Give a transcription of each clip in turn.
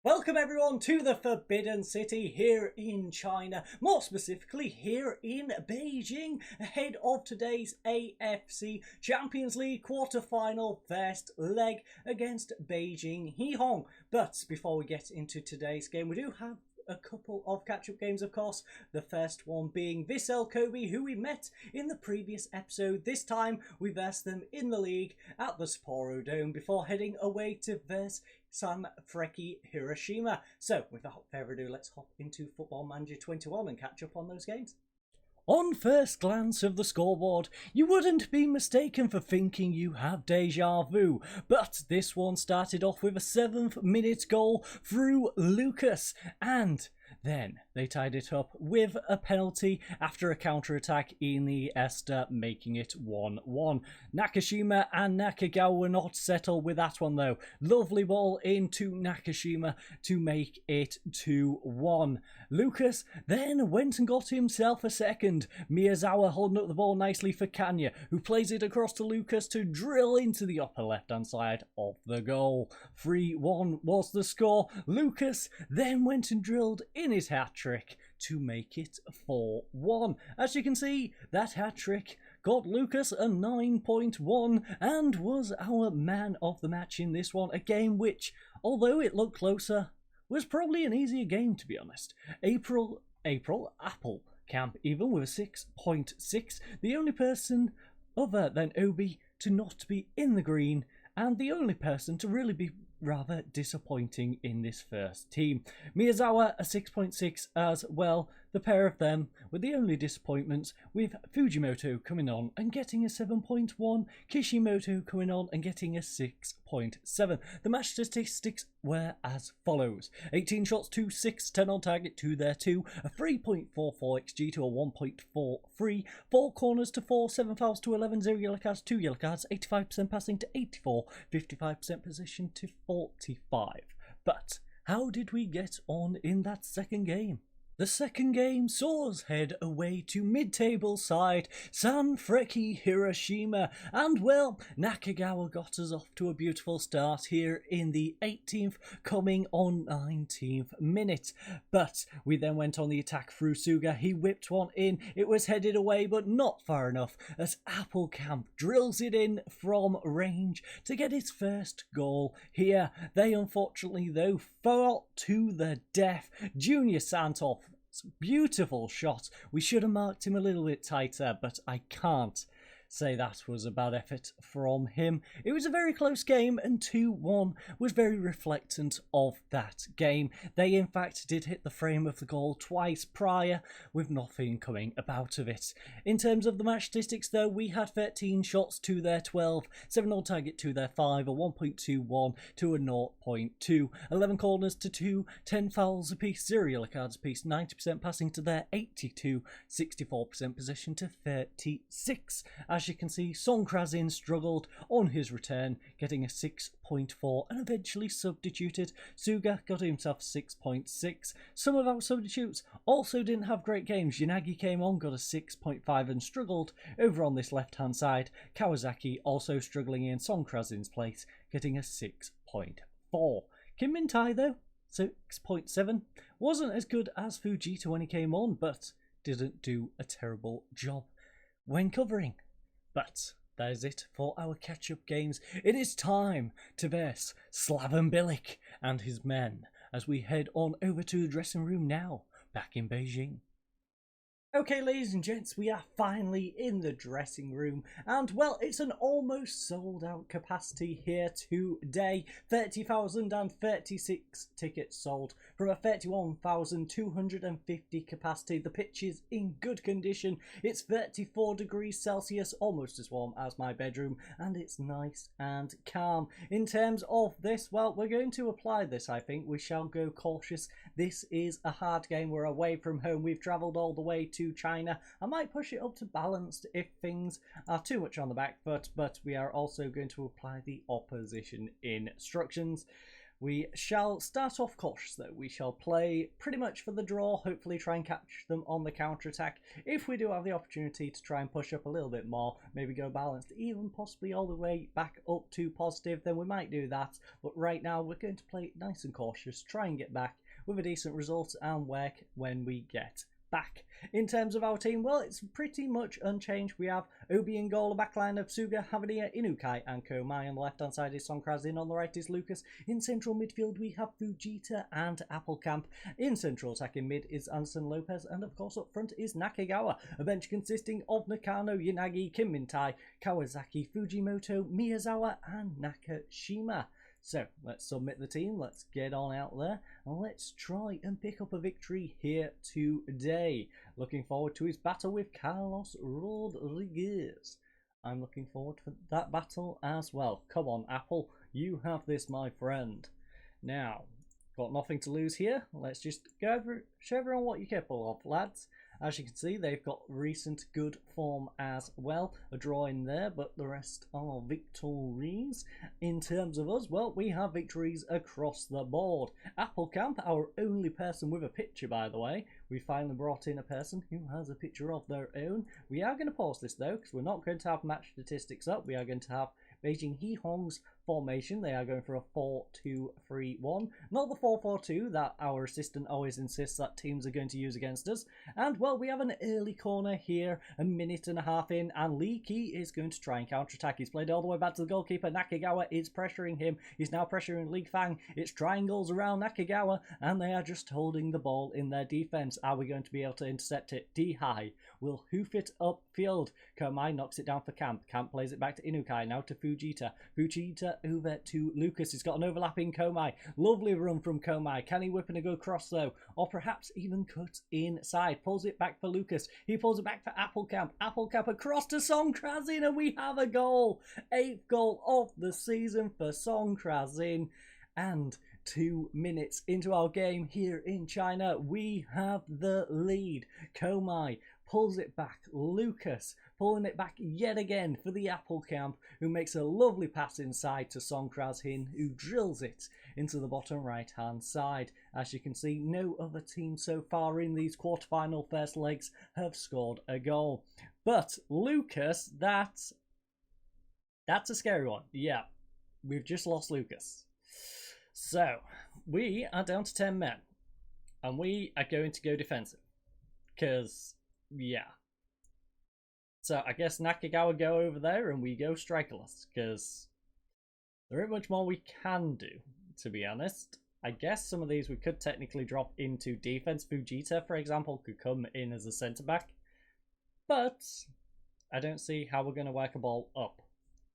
Welcome everyone to the Forbidden City here in China, more specifically here in Beijing, ahead of today's AFC Champions League quarter-final first leg against Beijing Guoan. But before we get into today's game, we do have a couple of catch-up games, of course. The first one being Vissel Kobe, who we met in the previous episode. This time we versed them in the league at the Sapporo Dome before heading away to verse Sanfrecce Hiroshima. So without further ado, let's hop into Football Manager 21 and catch up on those games. On first glance of the scoreboard, you wouldn't be mistaken for thinking you have deja vu, but this one started off with a 7th minute goal through Lucas, and then they tied it up with a penalty after a counter-attack in the Esta, making it 1-1. Nakashima and Nakagawa were not settled with that one though. Lovely ball into Nakashima to make it 2-1. Lucas then went and got himself a second. Miyazawa holding up the ball nicely for Kanya, who plays it across to Lucas to drill into the upper left-hand side of the goal. 3-1 was the score. Lucas then went and drilled in his hat-trick to make it 4-1. As you can see, that hat-trick got Lucas a 9.1 and was our man of the match in this one. A game which, although it looked closer, was probably an easier game, to be honest. April Apple Camp even with a 6.6, the only person other than Obi to not be in the green, and the only person to really be rather disappointing in this first team. Miyazawa a 6.6 as well. The pair of them were the only disappointments, with Fujimoto coming on and getting a 7.1, Kishimoto coming on and getting a 6.7. The match statistics were as follows: 18 shots to 6, 10 on target to their 2, a 3.44 xG to a 1.43, 4 corners to 4, 7 fouls to 11, 0 yellow cards, 2 yellow cards, 85% passing to 84, 55% possession to 45. But how did we get on in that second game? The second game saw us head away to mid-table side Sanfrecce Hiroshima, and well, Nakagawa got us off to a beautiful start here in the 18th, coming on 19th minute. But we then went on the attack through Suga. He whipped one in. It was headed away, but not far enough, as Applecamp drills it in from range to get his first goal here. They unfortunately, though, fought to the death. Junior Santoff, beautiful shot. We should have marked him a little bit tighter, but I can't say that was a bad effort from him. It was a very close game, and 2-1 was very reflectant of that game. They in fact did hit the frame of the goal twice prior, with nothing coming about of it. In terms of the match statistics though, we had 13 shots to their 12, 7 on target to their 5, a 1.21 to a 0.2, 11 corners to 2, 10 fouls apiece, 0 yellow cards apiece, 90% passing to their 82, 64% possession to 36. As you can see, Song Krazin struggled on his return, getting a 6.4 and eventually substituted. Suga got himself 6.6. Some of our substitutes also didn't have great games. Yanagi came on, got a 6.5 and struggled over on this left-hand side. Kawasaki also struggling in Song Krasin's place, getting a 6.4. Kim Min-tai though, 6.7. Wasn't as good as Fujita when he came on, but didn't do a terrible job when covering. But that is it for our catch-up games. It is time to verse Slaven Bilic and his men as we head on over to the dressing room now, back in Beijing. Okay, ladies and gents, we are finally in the dressing room, and well, it's an almost sold out capacity here today. 30,036 tickets sold from a 31,250 capacity. The pitch is in good condition. It's 34 degrees Celsius, almost as warm as my bedroom, and it's nice and calm. In terms of this, well, we're going to apply this, I think. We shall go cautious. This is a hard game. We're away from home. We've travelled all the way to China. I might push it up to balanced if things are too much on the back foot, but we are also going to apply the opposition instructions. We shall start off cautious though. We shall play pretty much for the draw, hopefully try and catch them on the counter-attack. If we do have the opportunity to try and push up a little bit more, maybe go balanced, even possibly all the way back up to positive, then we might do that. But right now we're going to play nice and cautious, try and get back with a decent result and work when we get back. In terms of our team, well, it's pretty much unchanged. We have Obi in goal, a backline of Suga, Havania, Inukai and Komai. On the left hand side is Sonkrazin, on the right is Lucas. In central midfield we have Fujita and Applecamp. In central attacking mid is Anderson Lopez, and of course up front is Nakagawa. A bench consisting of Nakano, Yanagi, Kim Mintai, Kawasaki, Fujimoto, Miyazawa and Nakashima. So let's submit the team, let's get on out there, and let's try and pick up a victory here today. Looking forward to his battle with Carlos Rodriguez. I'm looking forward to that battle as well. Come on, Apple, you have this, my friend. Now, got nothing to lose here. Let's just go over, show everyone what you're capable of, lads. As you can see, they've got recent good form as well. A draw in there, but the rest are victories. In terms of us, well, we have victories across the board. Applecamp, our only person with a picture, by the way. We finally brought in a person who has a picture of their own. We are going to pause this, though, because we're not going to have match statistics up. We are going to have Beijing Guoan's formation. They are going for a 4-2-3-1, not the 4-4-2 that our assistant always insists that teams are going to use against us. And well, we have an early corner here, a minute and a half in, and Lee Ki is going to try and counter-attack. He's played all the way back to the goalkeeper. Nakagawa is pressuring him. He's now pressuring Lee Fang. It's triangles around Nakagawa, and they are just holding the ball in their defense. Are we going to be able to intercept it? D-High will hoof it upfield. Komai knocks it down for Camp. Camp plays it back to Inukai, now to Fujita. Fujita over to Lucas. He's got an overlapping Komai. Lovely run from Komai. Can he whip in a good cross though? Or perhaps even cut inside. Pulls it back for Lucas. He pulls it back for Applecamp. Applecamp across to Sonkrazin, and we have a goal. 8th goal of the season for Sonkrazin. And 2 minutes into our game here in China, we have the lead. Komai pulls it back. Lucas pulling it back yet again for the Applecamp, who makes a lovely pass inside to Sonkrazin, who drills it into the bottom right hand side. As you can see, no other team so far in these quarterfinal first legs have scored a goal. But Lucas, that's a scary one. Yeah, we've just lost Lucas. So we are down to 10 men, and we are going to go defensive because yeah. So I guess Nakagawa go over there and we go strikerless, because there ain't much more we can do, to be honest. I guess some of these we could technically drop into defense. Fujita, for example, could come in as a centre-back, but I don't see how we're going to work a ball up.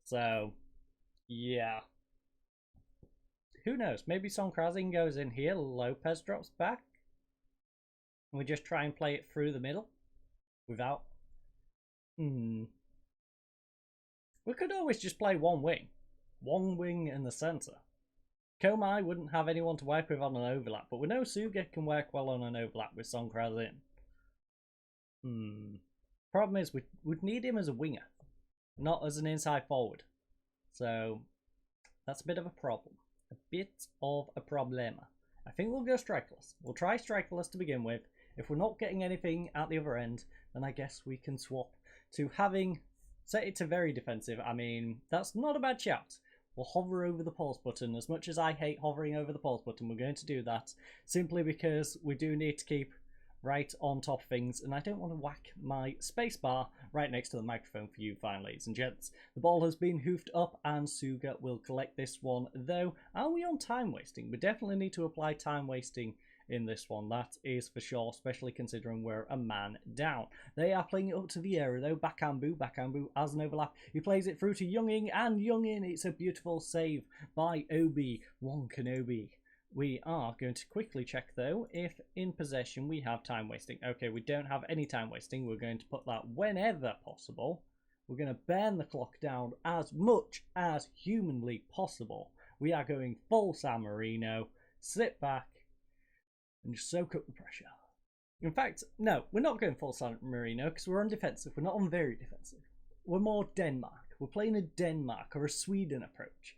So yeah. Who knows? Maybe Sonkrazin goes in here, Lopez drops back, and we just try and play it through the middle without... We could always just play one wing. One wing in the centre. Komai wouldn't have anyone to work with on an overlap, but we know Suga can work well on an overlap with Sonkrazin. Problem is, we'd need him as a winger, not as an inside forward. So, that's a bit of a problem. A bit of a problema. I think we'll go strikerless. We'll try strikerless to begin with. If we're not getting anything at the other end, then I guess we can swap to having set it to very defensive. I mean, that's not a bad shout. We'll hover over the pause button. As much as I hate hovering over the pause button, we're going to do that simply because we do need to keep right on top of things, and I don't want to whack my spacebar right next to the microphone for you fine ladies and gents. The ball has been hoofed up and Suga will collect this one though. Are we on time wasting? We definitely need to apply time wasting in this one, that is for sure, especially considering we're a man down. They are playing it up to Vieira though. Bakambu as an overlap. He plays it through to Youngin, and Youngin, it's a beautiful save by Obi-Wan Kenobi. We are going to quickly check though if in possession we have time wasting. Okay, we don't have any time wasting. We're going to put that whenever possible. We're going to burn the clock down as much as humanly possible. We are going full San Marino. Sit back and just soak up the pressure. In fact, no, we're not going full San Marino because we're on defensive. We're not on very defensive. We're more Denmark. We're playing a Denmark or a Sweden approach.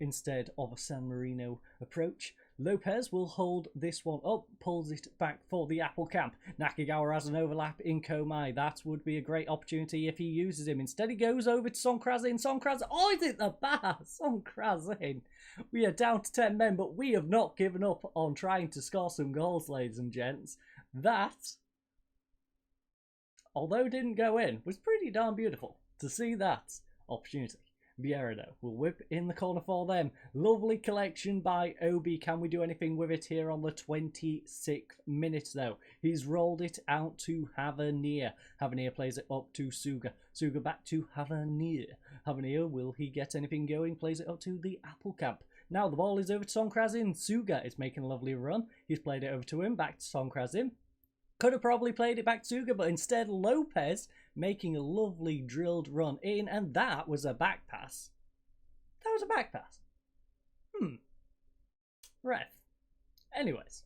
instead of a San Marino approach. Lopez will hold this one up, pulls it back for the Apple camp. Nakagawa has an overlap in Komai. That would be a great opportunity if he uses him. Instead, he goes over to Sonkrazin. Sonkrazin, oh, is it the bar? Sonkrazin. We are down to 10 men, but we have not given up on trying to score some goals, ladies and gents. That, although didn't go in, was pretty darn beautiful to see that opportunity. Vieira, though, will whip in the corner for them. Lovely collection by Obi. Can we do anything with it here on the 26th minute, though? He's rolled it out to Havernier. Havernier plays it up to Suga. Suga back to Havernier. Havernier, will he get anything going? Plays it up to the Apple camp. Now the ball is over to Sonkrazin. Suga is making a lovely run. He's played it over to him. Back to Sonkrazin. Could have probably played it back to Suga, but instead Lopez making a lovely drilled run in, and that was a back pass. That was a back pass. Ref. Anyways,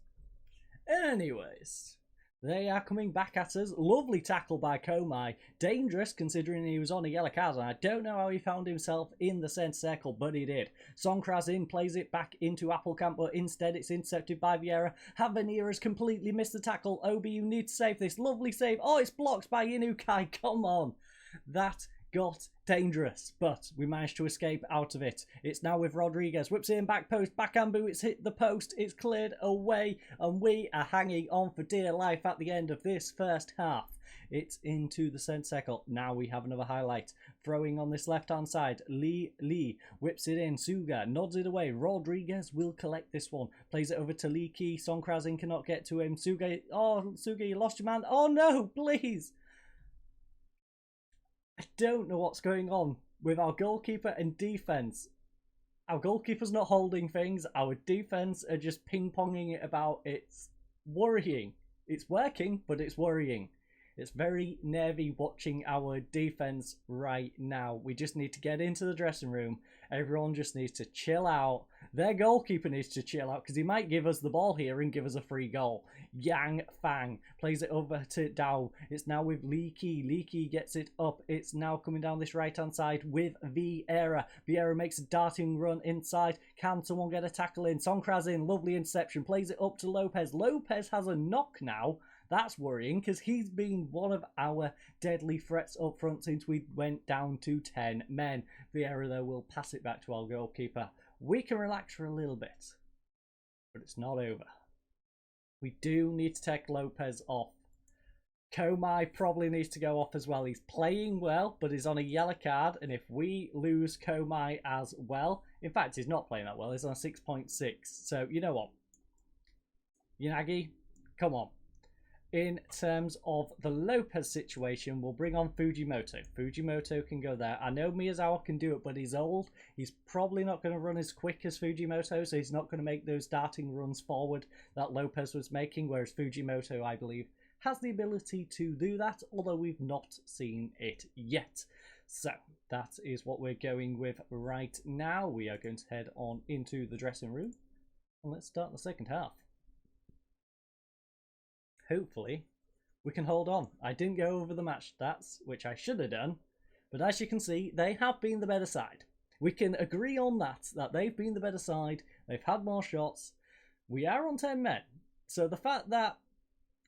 they are coming back at us. Lovely tackle by Komai. Dangerous considering he was on a yellow card, and I don't know how he found himself in the centre circle, but he did. Sonkrazin plays it back into Applecamp, but instead it's intercepted by Vieira. Havernier has completely missed the tackle. Obi, you need to save this. Lovely save. Oh, it's blocked by Inukai. Come on. That got dangerous, but we managed to escape out of it. It's now with Rodriguez. Whips in back post. Bakambu, it's hit the post. It's cleared away, and we are hanging on for dear life at the end of this first half. It's into the centre circle. Now we have another highlight. Throwing on this left-hand side. Lee whips it in. Suga nods it away. Rodriguez will collect this one. Plays it over to Lee Ki. Sonkrazin cannot get to him. Suga, you lost your man. Oh no, please. I don't know what's going on with our goalkeeper and defence. Our goalkeeper's not holding things. Our defence are just ping-ponging it about. It's worrying. It's working, but it's worrying. It's very nervy watching our defence right now. We just need to get into the dressing room. Everyone just needs to chill out. Their goalkeeper needs to chill out because he might give us the ball here and give us a free goal. Yang Fang plays it over to Dao. It's now with Lee Ki. Lee Ki gets it up. It's now coming down this right-hand side with Vieira. Vieira makes a darting run inside. Can someone get a tackle in? Sonkrazin, lovely interception. Plays it up to Lopez. Lopez has a knock now. That's worrying because he's been one of our deadly threats up front since we went down to 10 men. Vieira, though, will pass it back to our goalkeeper. We can relax for a little bit, but it's not over. We do need to take Lopez off. Komai probably needs to go off as well. He's playing well, but he's on a yellow card, and if we lose Komai as well, in fact, he's not playing that well. He's on 6.6. So, you know what? Yanagi, come on. In terms of the Lopez situation, we'll bring on Fujimoto. Fujimoto can go there. I know Miyazawa can do it, but he's old. He's probably not going to run as quick as Fujimoto, so he's not going to make those darting runs forward that Lopez was making, whereas Fujimoto, I believe, has the ability to do that, although we've not seen it yet. So that is what we're going with right now. We are going to head on into the dressing room, and let's start the second half. Hopefully, we can hold on. I didn't go over the match stats, which I should have done, but as you can see, they have been the better side. We can agree on that they've been the better side, they've had more shots. We are on 10 men, so the fact that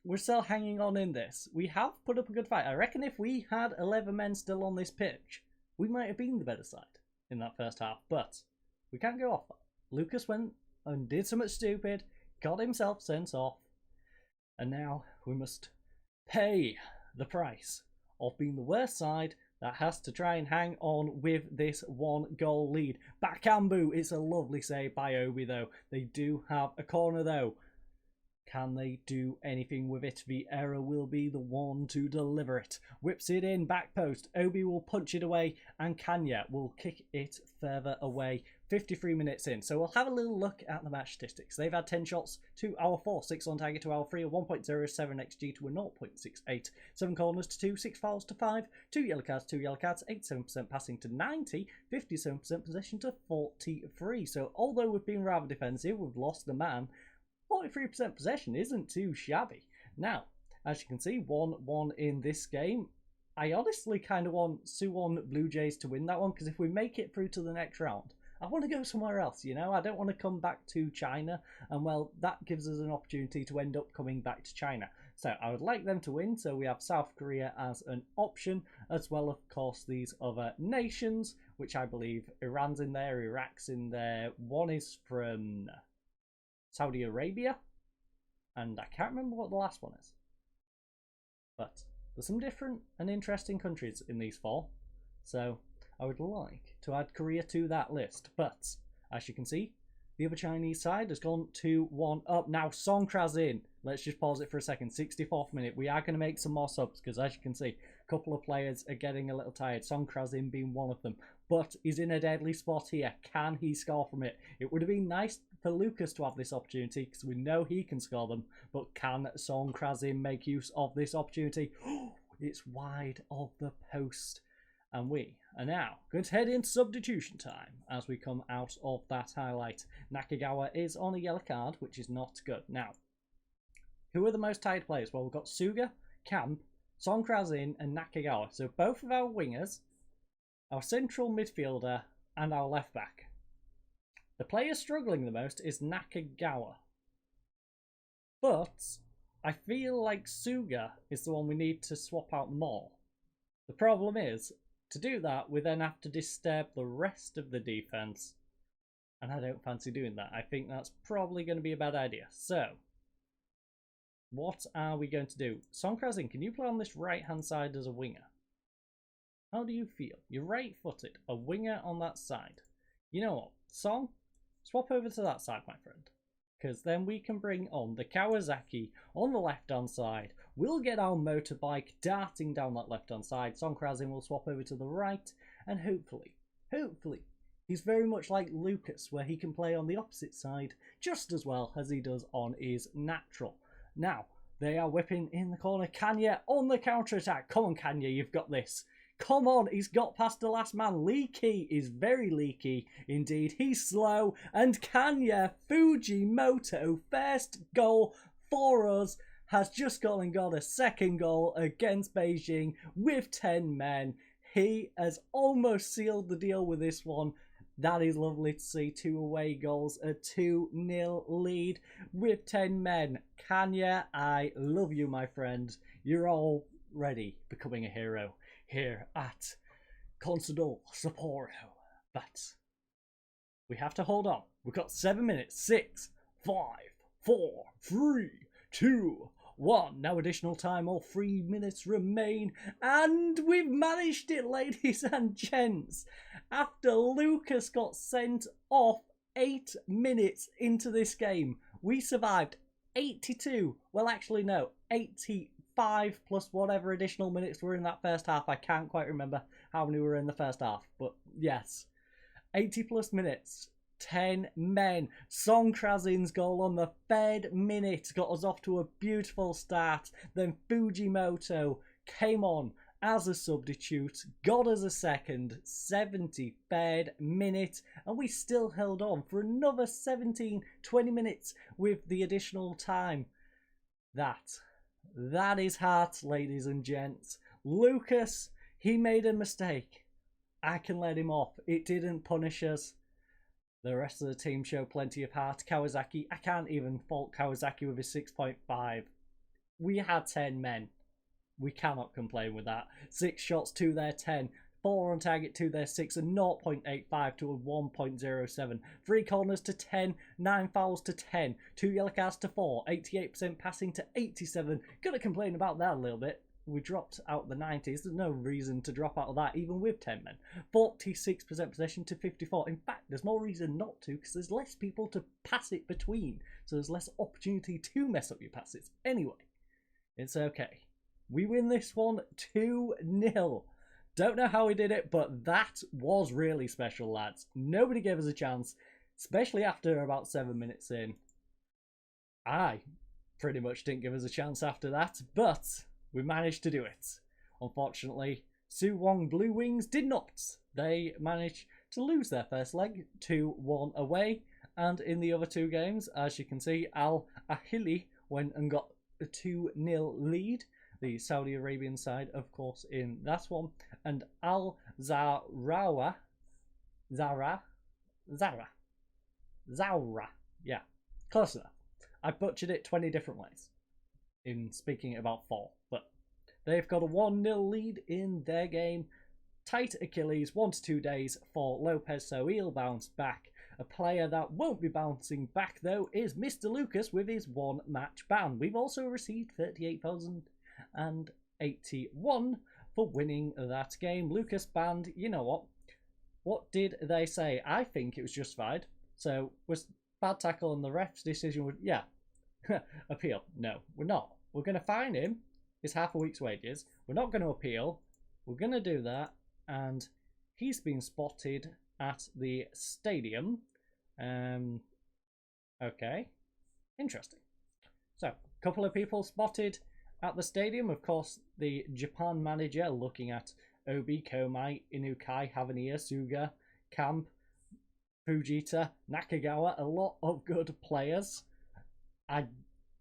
we're still hanging on in this, we have put up a good fight. I reckon if we had 11 men still on this pitch, we might have been the better side in that first half, but we can't go off that. Lucas went and did something stupid, got himself sent off, and now we must pay the price of being the worst side that has to try and hang on with this 1-goal lead. Bakambu, it's a lovely save by Obi though. They do have a corner though. Can they do anything with it? Vieira will be the one to deliver it. Whips it in, back post. Obi will punch it away, and Kanya will kick it further away. 53 minutes in. So we'll have a little look at the match statistics. They've had 10 shots to our 4, 6 on target to our 3, a 1.07 XG to a 0.68, 7 corners to 2, 6 fouls to 5, 2 yellow cards, 87% passing to 90, 57% possession to 43. So although we've been rather defensive, we've lost the man, 43% possession isn't too shabby. Now, as you can see, 1-1 in this game. I honestly kind of want Suwon Blue Jays to win that one, because if we make it through to the next round, I want to go somewhere else, you know? I don't want to come back to China. And, well, that gives us an opportunity to end up coming back to China. So I would like them to win. So we have South Korea as an option, as well, of course, these other nations, which I believe Iran's in there, Iraq's in there. One is from Saudi Arabia. And I can't remember what the last one is. But there's some different and interesting countries in these four. So I would like to add Korea to that list. But as you can see, the other Chinese side has gone 2-1 up. Now Songkras in. Let's just pause it for a second. 64th minute. We are going to make some more subs because, as you can see, a couple of players are getting a little tired. Songkras in being one of them. But he's in a deadly spot here. Can he score from it? It would have been nice for Lucas to have this opportunity because we know he can score them. But can Songkras in make use of this opportunity? It's wide of the post. And we are now going to head into substitution time as we come out of that highlight. Nakagawa is on a yellow card, which is not good. Now, who are the most tired players? Well, we've got Suga, Camp, Songkras in, and Nakagawa. So both of our wingers, our central midfielder, and our left back. The player struggling the most is Nakagawa. But I feel like Suga is the one we need to swap out more. The problem is, to do that, we then have to disturb the rest of the defence. And I don't fancy doing that. I think that's probably going to be a bad idea. So, what are we going to do? Songkras in, can you play on this right-hand side as a winger? How do you feel? You're right-footed, a winger on that side. You know what? Song, swap over to that side, my friend. Because then we can bring on the Kawasaki on the left-hand side. We'll get our motorbike darting down that left-hand side. Songkras in will swap over to the right. And hopefully, he's very much like Lucas, where he can play on the opposite side just as well as he does on his natural. Now, they are whipping in the corner. Kanya on the counter-attack. Come on, Kanya, you've got this. Come on, he's got past the last man. Leaky is very leaky indeed. He's slow. And Kanya Fujimoto, first goal for us, has just gone and got a second goal against Beijing with 10 men. He has almost sealed the deal with this one. That is lovely to see. 2 away goals, a 2-0 lead with 10 men. Kanya, I love you, my friend. You're already becoming a hero here at Consadole Sapporo. But we have to hold on. We've got 7 minutes. 6, 5, 4, 3, 2, 1. Now additional time. All 3 minutes remain. And we've managed it, ladies and gents. After Lucas got sent off 8 minutes into this game, we survived 82. Well, actually, no. 85 plus whatever additional minutes were in that first half. I can't quite remember how many were in the first half, but yes, 80 plus minutes, 10 men. Songkras in's goal on the 3rd minute got us off to a beautiful start. Then Fujimoto came on as a substitute, got us a second, 73rd minute, and we still held on for another 17-20 minutes with the additional time. That is heart, ladies and gents. Lucas, he made a mistake. I can let him off. It didn't punish us. The rest of the team showed plenty of heart. Kawasaki, I can't even fault Kawasaki with his 6.5. We had 10 men. We cannot complain with that. 6 shots to their 10. 4 on target to their 6, and 0.85 to a 1.07. 3 corners to 10, 9 fouls to 10, 2 yellow cards to 4, 88% passing to 87. Gonna complain about that a little bit. We dropped out the 90s. There's no reason to drop out of that, even with 10 men. 46% possession to 54. In fact, there's more reason not to, because there's less people to pass it between. So there's less opportunity to mess up your passes. Anyway, it's okay. We win this one 2-0. Don't know how we did it, but that was really special, lads. Nobody gave us a chance, especially after about 7 minutes in. I pretty much didn't give us a chance after that, but we managed to do it. Unfortunately, Suwon Blue Wings did not. They managed to lose their first leg 2-1 away, and in the other 2 games, as you can see, Al Ahly went and got a 2-0 lead. The Saudi Arabian side, of course, in that one. And Al Zara Zaura. Yeah, close enough. I butchered it 20 different ways in speaking about fall, but they've got a 1-0 lead in their game. Tight Achilles, 1 to 2 days for Lopez, so he'll bounce back. A player that won't be bouncing back, though, is Mr. Lucas with his 1-match ban. We've also received 38,081 for winning that game. Lucas banned, you know what? What did they say? I think it was justified. So, was bad tackle and the ref's decision would, yeah, appeal. No, we're not. We're going to fine him his half a week's wages. We're not going to appeal. We're going to do that. And he's been spotted at the stadium. Okay, interesting. So, a couple of people spotted at the stadium. Of course, the Japan manager looking at Obi, Komai, Inukai, Havania, Suga, Camp, Fujita, Nakagawa, a lot of good players.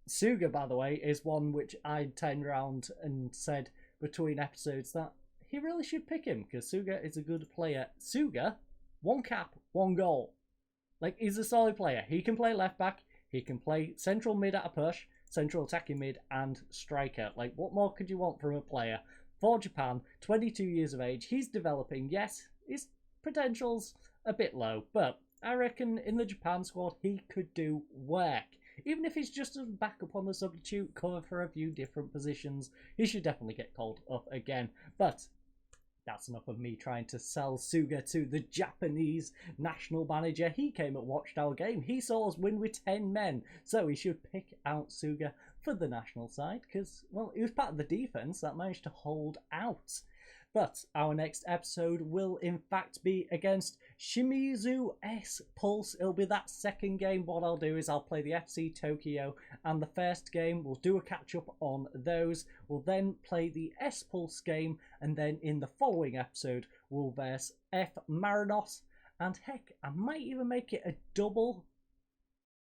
Suga, by the way, is one which I turned around and said between episodes that he really should pick him because Suga is a good player. Suga, 1 cap, 1 goal. Like, he's a solid player. He can play left back. He can play central mid at a push, central attacking mid, and striker. Like, what more could you want from a player? For Japan, 22 years of age. He's developing. Yes, his potential's a bit low, but I reckon in the Japan squad, he could do work. Even if he's just a backup on the substitute, cover for a few different positions, he should definitely get called up again. But that's enough of me trying to sell Suga to the Japanese national manager. He came and watched our game. He saw us win with 10 men. So he should pick out Suga for the national side because, well, he was part of the defence that managed to hold out. But our next episode will in fact be against Shimizu S Pulse. It'll be that second game. What I'll do is I'll play the FC Tokyo and the first game. We'll do a catch up on those. We'll then play the S Pulse game, and then in the following episode we'll verse F Marinos. And heck, I might even make it a double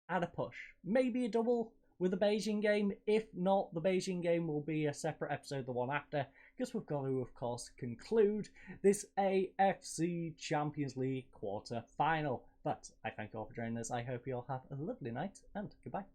at a push. Maybe a double with the Beijing game. If not, the Beijing game will be a separate episode, the one after, because we've got to, of course, conclude this AFC Champions League quarter final. But I thank you all for joining us. I hope you all have a lovely night, and goodbye.